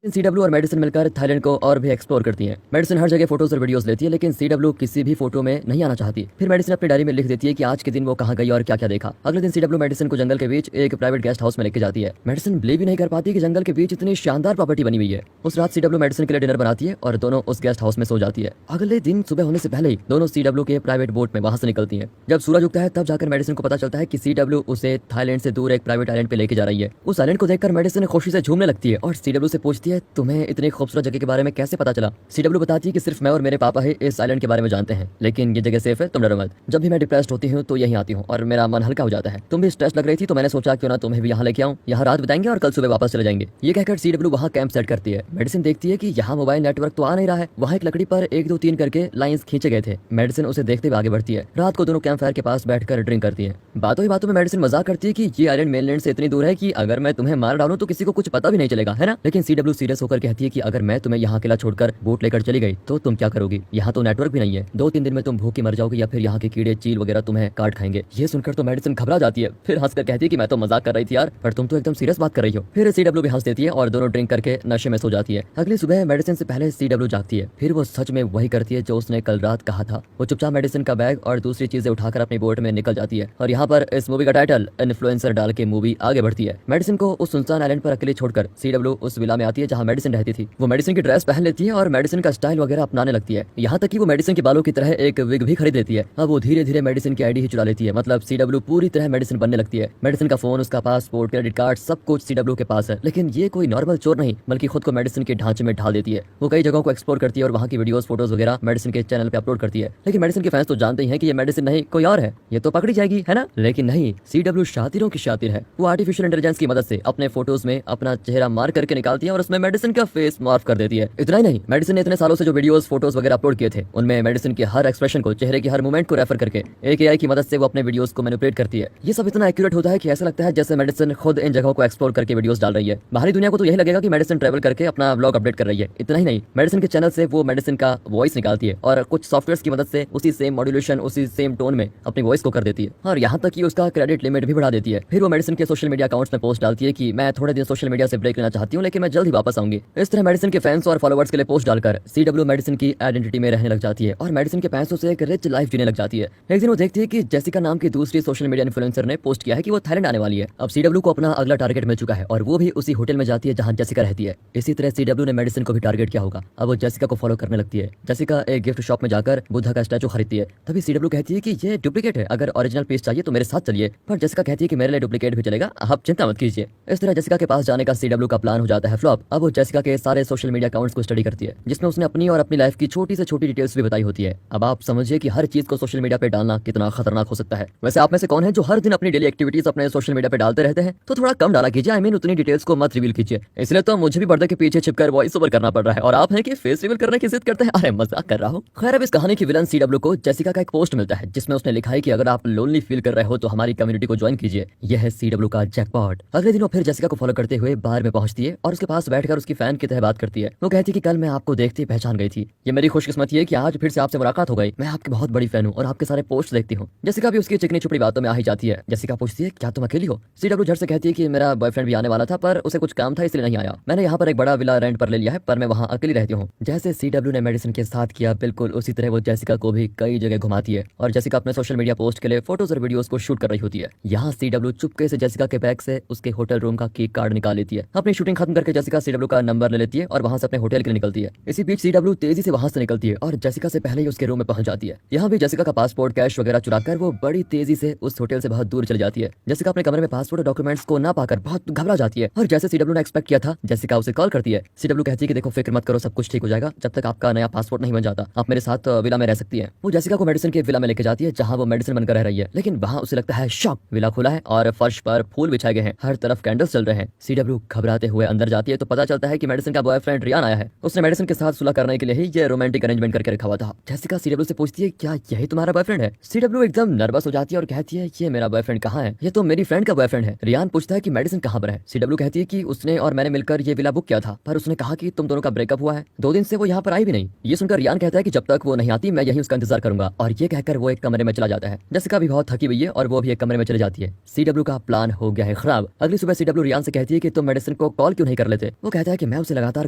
CW और medicine मिलकर Thailand को और भी एक्सप्लोर करती हैं। मेडिसिन हर जगह फोटोज और वीडियोस लेती है, लेकिन सीडब्ल्यू किसी भी फोटो में नहीं आना चाहती। फिर मेडिसिन अपनी डायरी में लिख देती है कि आज के दिन वो कहाँ गई और क्या क्या देखा। अगले दिन सीडब्ल्यू मेडिसिन को जंगल के बीच एक प्राइवेट गेस्ट हाउस में लेके जाती है। मेडिसिन बिलीव भी नहीं कर पाती कि जंगल के बीच इतनी शानदार प्रॉपर्टी बनी हुई है। उस रात सीडब्ल्यू मेडिसिन के लिए डिनर बनाती है और दोनों उस गेस्ट हाउस में सो जाती है। अगले दिन सुबह होने से पहले ही दोनों सीडब्ल्यू के प्राइवेट बोट में वहां से निकलती है। जब सूरज उगता है तब जाकर मेडिसिन को पता चलता है कि सीडब्ल्यू उसे थाईलैंड से दूर एक प्राइवेट आइलैंड पे लेके जा रही है। उस आइलैंड को देखकर मेडिसिन खुशी से झूमने लगती है और सीडब्ल्यू से पूछती है, तुम्हें इतनी खूबसूरत जगह के बारे में कैसे पता चला। सीडब्ल्यू बताती है कि सिर्फ मैं और मेरे पापा ही इस आइलैंड के बारे में जानते हैं, लेकिन ये जगह सेफ है, तुम डरो मत। जब भी मैं डिप्रेस्ड होती हूँ तो यहीं आती हूँ और मेरा मन हल्का हो जाता है। तुम भी स्ट्रेस लग रही थी तो मैंने सोचा क्यों ना तुम्हें भी यहाँ लेके आऊँ, यहाँ रात बिताएंगे और कल सुबह वापस चले जाएंगे। ये कहकर सीडब्ल्यू वहाँ कैंप सेट करती है। मेडिसिन देखती है कि यहाँ मोबाइल नेटवर्क तो आ नहीं रहा है। वहाँ एक लकड़ी पर 1 2 3 करके लाइंस खींचे गए थे। मेडिसिन उसे देखते हुए आगे बढ़ती है। रात को दोनों कैंप फायर के पास बैठकर ड्रिंक करती है। बातों ही बातों में मेडिसिन मजाक करती है कि ये आइलैंड मेनलैंड से इतनी दूर है कि अगर मैं तुम्हें मार डालूं तो किसी को कुछ पता भी नहीं चलेगा, है ना। लेकिन सीडब्ल्यू सीरियस होकर कहती है कि अगर मैं तुम्हें यहाँ अकेला छोड़कर बोट लेकर चली गई तो तुम क्या करोगी। यहाँ तो नेटवर्क भी नहीं है। 2 3 दिन में तुम भूखी मर जाओगी या फिर यहाँ के कीड़े चील वगैरह तुम्हें काट खाएंगे। ये सुनकर तो मेडिसिन घबरा जाती है। फिर हंसकर कहती है कि मैं तो मजाक कर रही थी यार, पर तुम तो एकदम सीरियस बात कर रही हो। फिर सीडब्ल्यू भी हंस देती है और दोनों ड्रिंक करके नशे में सो जाती है। अगली सुबह मेडिसिन से पहले सीडब्ल्यू जागती है। फिर वो सच में वही करती है जो उसने कल रात कहा था। वो चुपचाप मेडिसिन का बैग और दूसरी चीजें उठाकर अपनी बोट में निकल जाती है। और यहाँ पर इस मूवी का टाइटल इन्फ्लुएंसर डाल के मूवी आगे बढ़ती है। मेडिसिन को उस सुनसान आइलैंड पर अकेले छोड़कर सीडब्ल्यू उस विला में आती है जहाँ मेडिसिन रहती थी। वो मेडिसिन की ड्रेस पहन लेती है और मेडिसिन का स्टाइल वगैरह अपनाने लगती है। यहाँ तक कि वो मेडिसिन के बालों की तरह एक विग भी खरीद लेती है। अब वो धीरे धीरे मेडिसिन की आईडी ही चुरा लेती है। मतलब सीडब्ल्यू पूरी तरह मेडिसिन बनने लगती है। मेडिसिन का फोन, उसका पासपोर्ट, क्रेडिट कार्ड, सब कुछ सीडब्ल्यू के पास है। लेकिन ये कोई नॉर्मल चोर नहीं, बल्कि खुद को मेडिसिन के ढांचे में ढाल देती है। वो कई जगहों को एक्सप्लोर करती है और वहाँ की वीडियोस, फोटोज वगैरह मेडिसिन के चैनल पे अपलोड करती है। लेकिन मेडिसिन के फैंस तो जानते ही हैं कि ये मेडिसिन नहीं कोई और है, ये तो पकड़ी जाएगी, है ना। लेकिन नहीं, सीडब्ल्यू शातिरों की शातिर है। वो आर्टिफिशियल इंटेलिजेंस की मदद से अपने फोटोज में अपना चेहरा मार करके निकालती है और उसमें मेडिसिन का फेस मार्फ कर देती है। इतना ही नहीं, मेडिसिन ने इतने सालों से जो वीडियोस, फोटोज वगैरह अपलोड किए थे उनमें मेडिसिन के हर एक्सप्रेशन को, चेहरे की हर मूवमेंट को रेफर करके एक एआई की मदद से वो अपने वीडियोस को मैनिपुलेट करती है। ये सब इतना एक्यूरेट होता है कि ऐसा लगता है जैसे मेडिसिन खुद इन जगहों को एक्सप्लोर करके वीडियोस डाल रही है। बाहरी दुनिया को तो यही लगेगा कि मेडिसिन ट्रैवल करके अपना व्लॉग अपडेट कर रही है। इतना ही नहीं, मेडिसिन के चैनल से वो मेडिसिन का वॉइस निकालती है और कुछ सॉफ्टवेयर की मदद से उसी सेम मॉड्यूलेशन, उसी सेम टोन में अपनी वॉइस को कर देती है और यहाँ तक कि उसका क्रेडिट लिमिट भी बढ़ा देती है। फिर वो मेडिसिन के सोशल मीडिया अकाउंट्स में पोस्ट डालती है कि मैं थोड़े दिन सोशल मीडिया से ब्रेक लेना चाहती हूँ, लेकिन मैं जल्द ही वापस आऊंगी। इस तरह मेडिसिन के फैंस और फॉलोअर्स के लिए पोस्ट डालकर सीडब्ल्यू मेडिसिन की आइडेंटिटी में रहने लग जाती है और मेडिसिन के पैसों से एक रिच लाइफ जीने लग जाती है। एक दिन वो देखती है कि जेसिका नाम की दूसरी सोशल मीडिया इन्फ्लुएंसर ने पोस्ट किया है कि वो थाईलैंड आने वाली है। अब सीडब्ल्यू को अपना अगला टारगेट मिल चुका है और वो भी उसी होटल में जाती है जहां जेसिका रहती है। इसी तरह सीडब्ल्यू ने मेडिसिन को भी टारगेट किया होगा। अब वो जेसिका को फॉलो करने लगती है। जेसिका एक गिफ्ट शॉप में जाकर बुद्धा का स्टैचू खरीदती है। तभी सीडब्ल्यू कहती है कि ये डुप्लीकेट है, अगर ओरिजिनल पीस चाहिए तो मेरे साथ चलिए। पर जेसिका कहती है कि मेरे लिए डुप्लीकेट भी चलेगा, आप चिंता मत कीजिए। इस तरह जेसिका के पास जाने का सीडब्ल्यू का प्लान हो जाता है फ्लॉप। अब वो जेसिका के सारे सोशल मीडिया अकाउंट्स को स्टडी करती है, जिसमें उसने अपनी और अपनी लाइफ की छोटी से छोटी डिटेल्स भी बताई होती है। अब आप समझिए कि हर चीज को सोशल मीडिया पे डालना कितना खतरनाक हो सकता है। वैसे आप में से कौन है जो हर दिन अपनी डेली एक्टिविटीज अपने सोशल मीडिया पे डालते रहते हैं? तो थोड़ा कम डाला कीजिए, उतनी डिटेल्स को मत रिवील कीजिए। इसलिए तो मुझे भी पर्दे के पीछे छिपकर वॉइस ओवर करना पड़ रहा है और आप हैं कि फेस रिवील करने की जिद करते हैं। अरे मजाक कर रहा हूँ। खैर, अब इस कहानी की विलन सीडब्ल्यू को जेसिका का एक पोस्ट मिलता है जिसमें उसने लिखा है कि अगर आप लोनली फील कर रहे हो तो हमारी कम्युनिटी को ज्वाइन कीजिए। यह है सीडब्ल्यू का जैकपॉट। अगले दिन वो फिर जेसिका को फॉलो करते हुए बार में पहुंचती है और उसके पास बैठकर उसकी फैन की तरह बात करती है। वो कहती है कि कल मैं आपको देखते ही पहचान गई थी। ये मेरी खुशकिस्मती है कि आज फिर से आपसे मुलाकात हो गई। मैं आपकी बहुत बड़ी फैन हूँ और आपके सारे पोस्ट देखती हूँ। जेसिका भी उसकी चिकनी चुपड़ी बातों में आ ही जाती है। जेसिका पूछती है, क्या तुम अकेली हो? सीडब्ल्यू झट से कहती है कि मेरा बॉयफ्रेंड भी आने वाला था पर उसे कुछ काम था इसलिए नहीं आया। मैंने यहाँ पर एक बड़ा विला रेंट पर ले लिया है पर मैं वहाँ अकेली रहती हूँ। जैसे सीडब्ल्यू ने मेडिसिन के साथ किया, बिल्कुल उसी तरह वो जेसिका को भी कई जगह घुमाती है और जेसिका अपने सोशल मीडिया पोस्ट के लिए फोटोज और वीडियोस को शूट कर रही होती है। यहाँ सीडब्ल्यू चुपके से जेसिका के बैग से उसके होटल रूम का की कार्ड निकाल लेती है। अपनी शूटिंग खत्म करके जेसिका सीडब्ल्यू का नंबर ले लेती है और वहाँ से अपने होटल के लिए निकलती है। इसी बीच सीडब्ल्यू तेजी से वहाँ से निकलती है और जेसिका से पहले ही उसके रूम में पहुंच जाती है। यहाँ भी जेसिका का पासपोर्ट, कैश वगैरह चुराकर वो बड़ी तेजी से उस होटल से बहुत दूर चली जाती है। जेसिका अपने कमरे में पासपोर्ट और डॉक्यूमेंट्स को ना पाकर बहुत घबरा जाती है और जैसे सीडब्ल्यू ने एक्सपेक्ट किया था, जेसिका उसे कॉल करती है। सीडब्ल्यू कहती है कि देखो फिक्र मत करो, सब कुछ ठीक हो जाएगा, जब तक आपका नया पासपोर्ट नहीं बन जाता आप मेरे साथ विला में रह सकती है। वो जेसिका को मेडिसिन के विला में लेके जाती है जहाँ वो मेडिसिन बनकर रह रही है। लेकिन वहाँ उसे लगता है शॉक। विला खुला है और फर्श पर फूल बिछाए गए हैं, हर तरफ कैंडल्स चल रहे हैं। सीडब्ल्यू घबराते हुए अंदर जाती है तो पता चलता है कि मेडिसिन का बॉयफ्रेंड रियान आया है। उसने मेडिसिन के साथ सुलह करने के लिए ही ये रोमांटिक अरेंजमेंट करके रखा हुआ था। जेसिका सीडब्ल्यू से पूछती है, क्या यही तुम्हारा बॉयफ्रेंड है? सीडब्ल्यू एकदम नर्वस हो जाती है और कहती है, ये मेरा बॉयफ्रेंड कहाँ है? ये तो मेरी फ्रेंड का बॉयफ्रेंड है। रियान पूछता है कि मेडिसिन कहाँ पर है? सीडब्ल्यू कहती है कि उसने और मैंने मिलकर ये विला बुक किया था पर उसने कहा कि तुम दोनों का ब्रेकअप हुआ है, 2 दिन से वो यहाँ पर आई भी नहीं। ये सुनकर रियान कहता है कि जब तक वो नहीं आती मैं यहीं उसका इंतजार करूंगा और ये कहकर वो एक कमरे में चला जाता है। जेसिका भी बहुत थकी हुई है और वो भी एक कमरे में चली जाती है। सीडब्ल्यू का प्लान हो गया है खराब। अगली सुबह सीडब्ल्यू रियान से कहती है कि तुम मेडिसिन को कॉल क्यों नहीं कर लेते? वो कहता है कि मैं उसे लगातार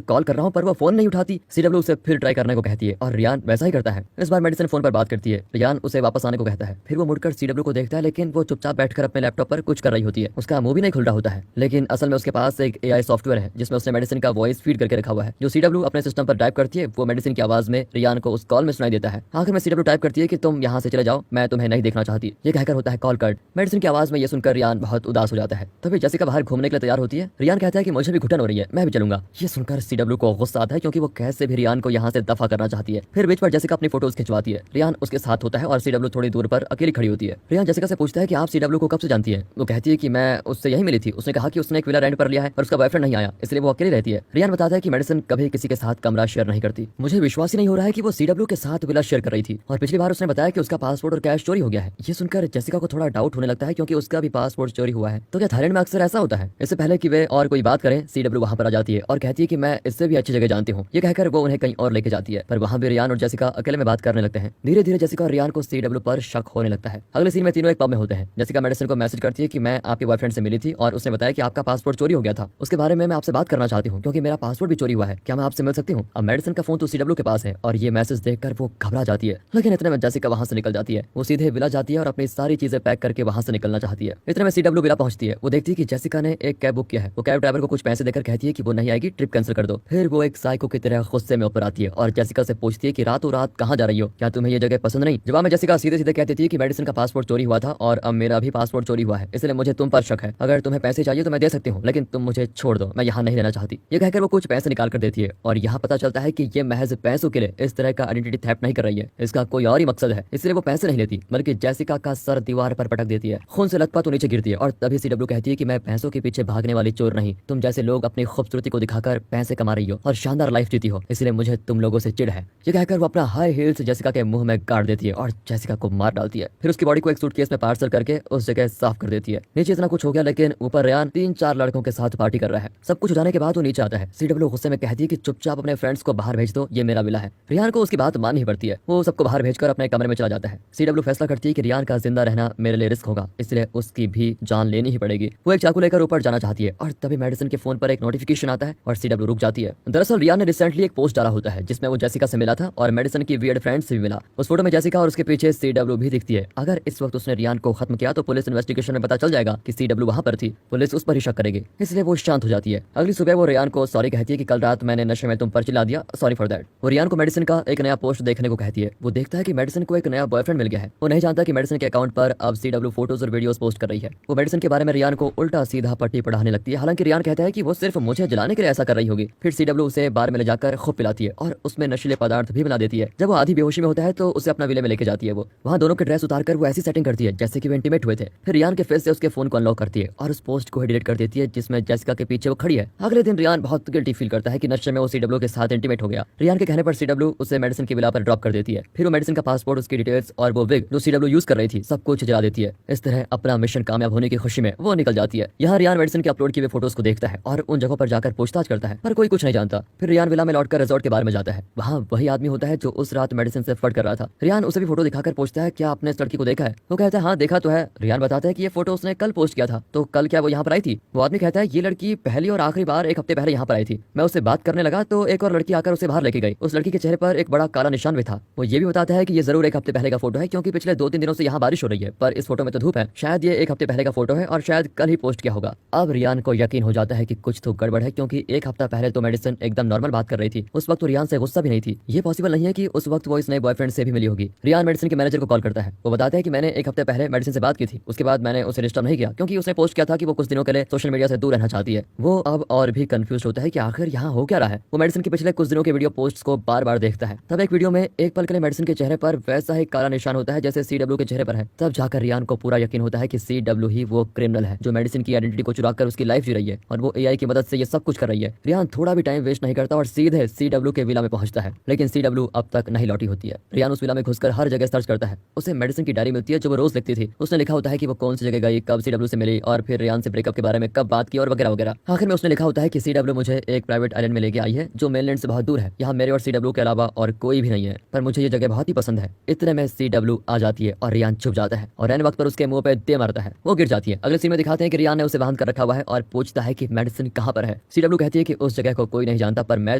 कॉल कर रहा हूँ पर वो फोन नहीं उठाती। CW उसे फिर ट्राई करने को कहती है और रियान वैसा ही करता है। इस बार मेडिसन फोन पर बात करती है। रियान उसे वापस आने को कहता है। फिर वो मुड़कर CW को देखता है लेकिन वो चुपचाप बैठकर अपने लैपटॉप पर कुछ कर रही होती है। उसका मुंह भी नहीं खुल रहा होता है, लेकिन असल में उसके पास एक AI सॉफ्टवेयर है जिसमें उसने मेडिसिन का वॉइस फीड करके रखा हुआ है। जो CW अपने सिस्टम पर टाइप करती है वो मेडिसिन की आवाज में रियान को उस कॉल में सुनाई देता है। आखिर में CW टाइप करती है कि तुम यहाँ से चले जाओ, मैं तुम्हें नहीं देखना चाहती। ये कहकर होता है कॉल कट। मेडिसिन की आवाज में ये सुनकर रियान बहुत उदास हो जाता है। तभी जेसिका बाहर घूमने के लिए तैयार होती है। रियान कहता है कि मुझे भी घुटन हो रही है, मैं भी चलूंगा। ये सुनकर CW को गुस्सा आता है क्योंकि वो कैसे भी रियान को यहाँ से दफा करना चाहती है। फिर बीच पर जेसिका अपनी फोटोज खिंचवाती है। रियान उसके साथ होता है और CW थोड़ी दूर पर अकेली खड़ी होती है। रियान जेसिका से पूछता है कि आप CW को कब से जानती है। वो कहती है कि मैं उससे यही मिली थी। उसने कहा कि उसने एक विला रेंट पर लिया है और उसका बॉयफ्रेंड नहीं आया, इसलिए वो अकेली रहती है। रियान बताता है कि मेडिसिन कभी किसी के साथ कमरा शेयर नहीं करती। मुझे विश्वास ही नहीं हो रहा है कि वो CW के साथ विला शेयर कर रही थी और पिछली बार उसने बताया कि उसका पासपोर्ट और कैश चोरी हो गया है। ये सुनकर जेसिका को थोड़ा डाउट होने लगता है क्योंकि उसका भी पासपोर्ट चोरी हुआ है। तो क्या थाईलैंड में अक्सर ऐसा होता है? इससे पहले कि वे और कोई बात करें CW वहां पर आ जाती है और कहती है कि मैं इससे भी अच्छी जगह जानती हूँ। ये कहकर वो उन्हें कहीं और लेके जाती है, पर वहां भी रियान और जेसिका अकेले में बात करने लगते हैं। धीरे धीरे जेसिका और रियान को CW पर शक होने लगता है। अगले सीन में तीनों एक पब में होते हैं। जेसिका मेडिसिन को मैसेज करती है कि मैं आपके बॉयफ्रेंड से मिली थी और उसने बताया कि आपका पासपोर्ट चोरी हो गया था। उसके बारे में मैं आपसे बात करना चाहती हूँ क्योंकि मेरा पासपोर्ट भी चोरी हुआ है। क्या मैं आपसे मिल सकती हूँ? अब मेडिसिन का फोन तो CW के पास है और ये मैसेज देखकर वो घबरा जाती है, लेकिन इतने में जेसिका वहां से निकल जाती है। वो सीधे विला जाती है और अपनी सारी चीजें पैक करके वहां से निकलना चाहती है। इतने में CW विला पहुंचती है। वो देखती है कि जेसिका ने एक कैब बुक किया है। वो कैब ड्राइवर को कुछ पैसे देकर कहती है कि वो नहीं आएगी, ट्रिप कैंसिल कर दो। फिर वो एक साइको की तरह गुस्से में ऊपर आती है और जेसिका से पूछती है कि रातों रात कहाँ जा रही हो, क्या तुम्हें ये जगह पसंद नहीं? जवाब में जेसिका सीधे सीधे कह देती है कि मेडिसिन का पासपोर्ट चोरी हुआ था और अब मेरा भी पासपोर्ट चोरी हुआ है, इसलिए मुझे तुम पर शक है। अगर तुम्हें पैसे चाहिए तो मैं दे सकती हूँ, लेकिन तुम मुझे छोड़ दो, मैं यहाँ नहीं रहना चाहती। ये कहकर वो कुछ पैसे निकाल कर देती है और यहाँ पता चलता है कि ये महज पैसों के लिए इस तरह का आइडेंटिटी थेफ्ट नहीं कर रही है। इसका कोई और ही मकसद है, इसलिए वो पैसे नहीं लेती बल्कि जेसिका का सर दीवार पर पटक देती है। खून से लथपथ नीचे गिरती है और तभी CW कहती है कि मैं पैसों के पीछे भागने वाली चोर नहीं, तुम जैसे लोग अपनी खूबसूरती को दिखाकर पैसे कमा रही हो और शानदार लाइफ जीती हो, इसलिए मुझे तुम लोगों से चिढ़ है। ये कहकर वो अपना हाई हील्स जेसिका के मुंह में गाड़ देती है और जेसिका को मार डालती है। फिर उसकी बॉडी को एक सूटकेस में पार्सल करके उस जगह साफ कर देती है। नीचे इतना कुछ हो गया लेकिन ऊपर रियान 3-4 लड़कों के साथ पार्टी कर रहा है। सब कुछ हो जाने के बाद वो नीचे आता है। CW गुस्से में कहती है कि चुपचाप अपने फ्रेंड्स को बाहर भेज दो, ये मेरा विला है। रियान को उसकी बात माननी पड़ती है। वो सबको बाहर भेजकर अपने कमरे में चला जाता है। CW फैसला करती है कि रियान का जिंदा रहना मेरे लिए रिस्क होगा, इसलिए उसकी भी जान लेनी ही पड़ेगी। वो एक चाकू लेकर ऊपर जाना चाहती है और तभी मेडिसिन के फोन पर एक नोटिफिकेशन आता है और CW रुक जाती है। दरअसल रियान ने रिसेंटली एक पोस्ट डाला होता है जिसमें वो जेसिका से मिला था और मेडिसिन की वियर्ड फ्रेंड से भी मिला। उस फोटो में जेसिका और उसके पीछे CW भी दिखती है। अगर इस वक्त उसने रियान को खत्म किया तो पुलिस इन्वेस्टिगेशन में पता चल जाएगा कि CW वहां पर थी, पुलिस उस पर ही शक करेगी, इसलिए वो शांत हो जाती है। अगली सुबह वो रियान को सॉरी कहती है कि कल रात मैंने नशे में तुम पर चिल्ला दिया, सॉरी फॉर दैट। वो रियान को मेडिसिन का एक नया पोस्ट देखने को कहती है। वो देखता है कि मेडिसिन को एक नया बॉयफ्रेंड मिल गया है। वो नहीं जानता कि मेडिसिन के अकाउंट पर अब CW फोटोज और वीडियोस पोस्ट कर रही है। वो मेडिसिन के बारे में रियान को उल्टा सीधा पट्टी पढ़ाने लगती है। हालांकि रियान कहता है कि वो सिर्फ मुझे जलाने के लिए ऐसा कर रही होगी। फिर CW उसे बार में ले जाकर खूब पिलाती है और उसमें नशीले पदार्थ भी मिला देती है। जब वो आधी बेहोशी में होता है तो उसे अपना विले में लेके जाती है। वो वहाँ दोनों के ड्रेस उतार कर वो ऐसी सेटिंग करती है जैसे कि वो इंटीमेट हुए थे। फिर रियान के फेस से उसके फोन को अनलॉक करती है और उस पोस्ट को डिलीट कर देती है जिसमें जेसिका के पीछे वो खड़ी है। अगले दिन रियान बहुत गिल्टी फील करता है कि नशे में वो CW के साथ इंटीमेट हो गया। रियान के कहने पर CW उसे मेडिसिन की विला पर ड्रॉप कर देती है। फिर वो मेडिसिन का पासपोर्ट, उसकी डिटेल्स और वो विग जो CW यूज कर रही थी सब कुछ जला देती है। इस तरह अपना मिशन कामयाब होने की खुशी में वो निकल जाती है। यहाँ रियान मेडिसिन के अपलोड किए हुए फोटोज को देखता है और उन जगहों पर जाकर पूछताछ करता है, पर कोई कुछ नहीं जानता। फिर रियान विला में लौटकर रिजॉर्ट के बारे में जाता है। वहाँ वही आदमी होता है जो उस रात मेडिसिन से फ्लर्ट कर रहा था। रियान उसे भी फोटो दिखाकर पूछता है, क्या आपने इस लड़की को देखा है? वो कहता है हाँ देखा तो है। रियान बताता है कि ये फोटो उसने कल पोस्ट किया था। तो कल क्या वो यहाँ पर आई थी? वो आदमी कहता है ये लड़की पहली और आखिरी बार एक हफ्ते पहले यहाँ पर आई थी। मैं उससे बात करने लगा तो एक और लड़की आकर उसे बाहर लेके गई। उस लड़की के चेहरे पर एक बड़ा काला निशान भी था। वो ये भी बताता है कि ये जरूर एक हफ्ते पहले का फोटो है क्योंकि पिछले 2-3 दिनों से यहाँ बारिश हो रही है, पर इस फोटो में तो धूप है। शायद ये एक हफ्ते पहले का फोटो है और शायद कल ही पोस्ट किया होगा। अब रियान को यकीन हो जाता है कि कुछ तो गड़बड़ है क्योंकि एक हफ्ता पहले तो मेडिसिन एकदम नॉर्मल बात कर रही थी। उस वक्त तो रियान से गुस्सा भी नहीं थी। ये पॉसिबल नहीं है कि उस वक्त वो इस नए बॉयफ्रेंड से भी मिली होगी। रियान मेडिसिन के मैनेजर को कॉल करता है। वो बताता है कि मैंने एक हफ्ते पहले मेडिसिन से बात की थी, उसके बाद मैंने उसे डिस्टर्ब नहीं किया क्योंकि उसने पोस्ट किया था कि वो कुछ दिनों के लिए सोशल मीडिया से दूर रहना चाहती है। वो अब और भी कंफ्यूज होता है कि आखिर यहाँ हो क्या रहा है। वो मेडिसिन के पिछले कुछ दिनों के वीडियो पोस्ट को बार बार देखता है। तब एक वीडियो में एक पल के लिए मेडिसिन के चेहरे पर वैसा ही काला निशान होता है जैसे CW के चेहरे पर है। तब जाकर रियान को पूरा यकीन होता है कि CW ही वो क्रिमिनल है जो मेडिसिन की आइडेंटिटी को चुरा कर उसकी लाइफ जी रही है और वो AI की मदद से ये सब कुछ कर रही है। रियान थोड़ा भी टाइम वेस्ट नहीं करता और सीधे CW के विला में पहुंचता है, लेकिन CW अब तक नहीं लौटी होती है। रियान उस विला में घुसकर हर जगह सर्च करता है। उसे मेडिसिन की डायरी मिलती है जो वो रोज लिखती थी। उसने लिखा होता है कि वो कौन सी जगह गई, कब CW से मिली और फिर रियान से ब्रेकअप के बारे में कब बात की और वगैरह वगैरह। आखिर में उसने लिखा होता है कि CW मुझे एक प्राइवेट आइलैंड में लेके आई है जो मेनलैंड से बहुत दूर है। यहाँ मेरे और CW के अलावा और कोई भी नहीं है, पर मुझे ये जगह बहुत ही पसंद है। इतने में CW आ जाती है और रियान छुप जाता है और एन वक्त पर उसके मुंह पे दे मारता है। वो गिर जाती है। अगले सीन में दिखाते हैं कि रियान ने उसे बांध कर रखा हुआ है और पूछता है कि मेडिसिन कहाँ पर है। CW कहती है कि उस जगह को कोई नहीं जानता, पर मैं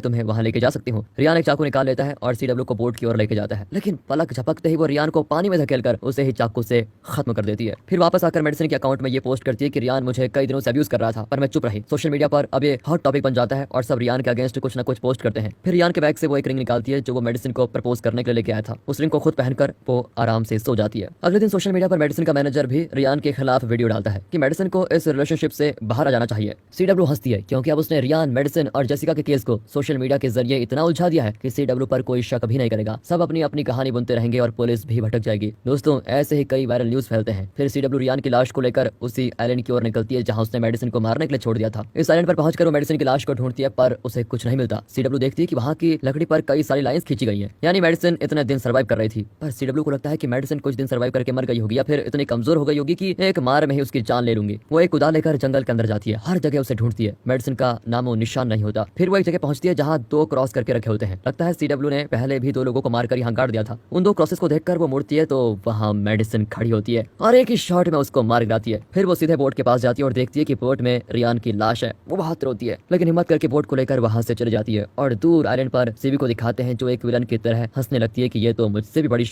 तुम्हें वहां लेके जा सकती हूँ। रियान एक चाकू निकाल लेता है और CW को बोट की ओर लेके जाता है, लेकिन पलक झपकते ही वो रियान को पानी में धकेलकर उसे ही चाकू से खत्म कर देती है। फिर वापस आकर मेडिसिन के अकाउंट में ये पोस्ट करती है कि रियान मुझे कई दिनों से अब्यूज कर रहा था, पर मैं चुप रही। सोशल मीडिया पर अब ये हॉट टॉपिक बन जाता है और सब रियान के अगेंस्ट कुछ न कुछ पोस्ट करते हैं। फिर रियान के बैग से वो एक रिंग निकालती है जो वो मेडिसिन को प्रपोज करने के लिए लेके आया था। उस रिंग को खुद पहनकर वो आराम से सो जाती है। अगले दिन सोशल मीडिया पर मेडिसिन का मैनेजर भी रियान के खिलाफ वीडियो डालता है कि मेडिसिन को इस रिलेशनशिप से बाहर आ जाना चाहिए। CW हंसती है क्योंकि अब उसने रियान, मेडिसिन और जेसिका के केस को सोशल मीडिया के जरिए इतना उलझा दिया है कि CW पर कोई शक भी नहीं करेगा। सब अपनी अपनी कहानी बुनते रहेंगे और पुलिस भी भटक जाएगी। दोस्तों, ऐसे ही कई वायरल न्यूज फैलते हैं। फिर CW रियान की लाश को लेकर उसी आइलैंड की ओर निकलती है जहां उसने मेडिसिन को मारने के लिए छोड़ दिया था। इस आइलैंड पर पहुंचकर वो मेडिसिन की लाश को ढूंढती है, पर उसे कुछ नहीं मिलता। CW देखती है कि वहां की लकड़ी पर कई सारी लाइंस खींची गई हैं, यानी मेडिसिन इतने दिन सर्वाइव कर रही थी। पर CW को लगता है कि मेडिसिन कुछ दिन सर्वाइव करके मर गई होगी या फिर इतनी कमजोर हो गई होगी कि एक मार में ही उसकी जान ले लूंगी। वो एक कुदाल लेकर जंगल के अंदर जाती है, हर जगह उसे ढूंढती है, मेडिसिन का नामो निशान नहीं होता। फिर वो एक जगह पहुंचती है जहां 2 क्रॉस करके रखे होते हैं। लगता है CW ने पहले भी 2 लोगों को मारकर यहाँ गाड़ दिया था। उन 2 क्रॉसेस को देखकर वो मुड़ती है तो वहां मेडिसिन खड़ी होती है और एक ही शॉट में उसको मार गिराती है। फिर वो सीधे बोट के पास जाती है और देखती है कि बोट में रियान की लाश है। वो बहुत रोती है, लेकिन हिम्मत करके बोट को लेकर वहां से चली जाती है और दूर आइलैंड पर सीबी को दिखाते हैं जो एक विलन की तरह हंसने लगती है कि ये तो मुझसे भी बड़ी